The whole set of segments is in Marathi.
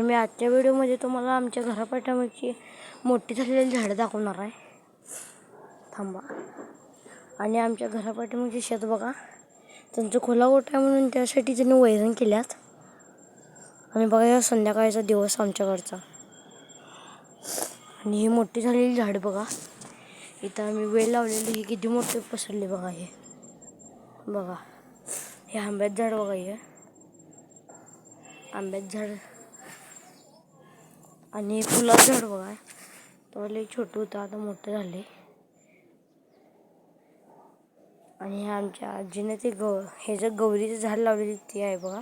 मी आजच्या व्हिडिओमध्ये तुम्हाला आमच्या घरापाठीमागची मोठी झालेली झाडं दाखवणार आहे. थांबा. आणि आमच्या घरापाठीमागचे शेत बघा, त्यांचं खोला गोठा आहे म्हणून त्यासाठी त्यांनी वैरण केल्यात. आणि बघा या संध्याकाळचा दिवस आमच्याकडचा. आणि ही मोठी झालेली झाड बघा, इथं आम्ही वेल लावलेली. ही किती मोठे पसरले बघा. हे बघा, हे आंब्याचं झाड बघा. हे आंब्याचं झाड आणि फुलाचं झाड बघा. तो लई छोटं होतं, आता मोठं झाले. आणि आमच्या आजीने ते ह्याचं गौरीचं झाड लावलेली ते आहे बघा.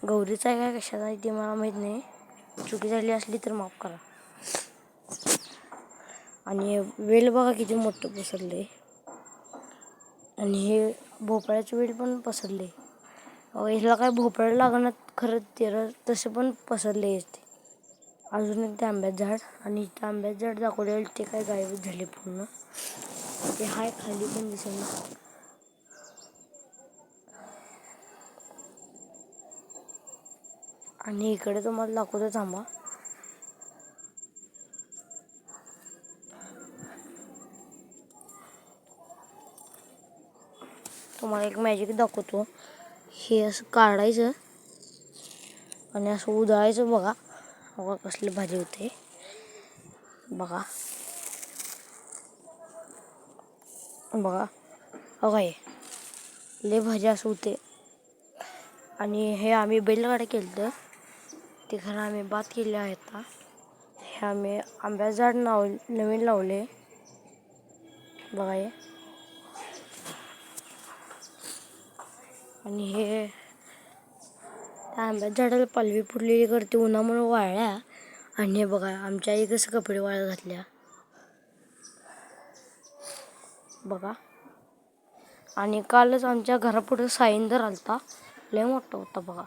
गौरीचं आहे काय कशाचं आहे ते मला माहीत नाही, चुकी झाली असली तर माफ करा. आणि वेल बघा किती मोठं पसरले. आणि हे भोपळ्याचे वेल पण पसरले. ह्याला काय भोपळा लागणार खरं ते तसे पण पसरले असते. अजून एक ते आंब्याचं झाड. आणि इथं आंब्याचं झाड दाखवलेलं ते काय गायबच झाले पूर्ण. ते हाय खाली पण दिसेना. आणि इकडे तुम्हाला दाखवतो थांबा. तुम्हाला एक मॅजिक दाखवतो. हे असं काढायचं आणि असं उधळायचं बघा. बघा कसली भाजी होते बघा. बघा बघा, हे लय भाजी असं होते. आणि हे आम्ही बैलगाडी केलं ते खरं आम्ही बात केले आहेत. हे आम्ही आंब्याचं झाड नवीन लावले बघा. हे आणि हे त्या आंब्याच्या झाडाला पालवी फुटलेली करते उन्हामुळे वाळल्या. आणि हे बघा आमच्या आई कसं कपडे वाळत घातल्या बघा. आणि कालच आमच्या घरापुढे साईंदर आलता, लय मोठा होता बघा.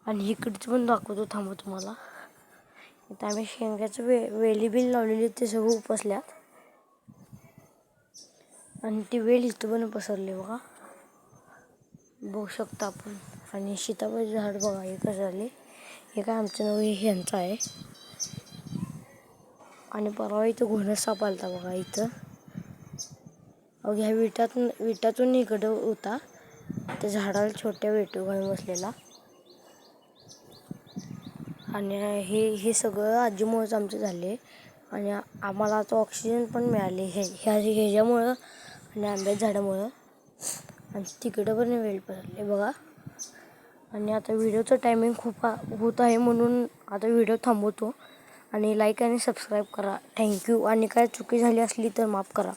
आणि इकडचं पण दाखवतो थांबा तुम्हाला. इथं आम्ही शेंगाचं वेली बिल लावलेली ते सगळं उपसल्यात. आणि ती वेल इथं पण पसरली बघा, बघू शकता आपण. आणि सीताफळ झाड बघा हे कसं झाले. हे काय आमचं नवं, हे ह्यांचं आहे. आणि परवा इथं घोणस साप आलता बघा. इथं ह्या विटातून इकडं होता, त्या झाडाला छोट्या वेटून बसलेला. आणि हे सगळं आजीमुळेच आमचं झाले. आणि आम्हाला आता ऑक्सिजन पण मिळाले ह्याच्यामुळं आणि आंब्याच्या झाडामुळं. आणि तिकडं पण वेल पसरले बघा. आणि आता व्हिडिओचं टायमिंग खूप होत आहे म्हणून आता व्हिडिओ थांबवतो. आणि लाईक आणि सबस्क्राईब करा. थँक्यू. आणि काय चुकी झाली असली तर माफ करा.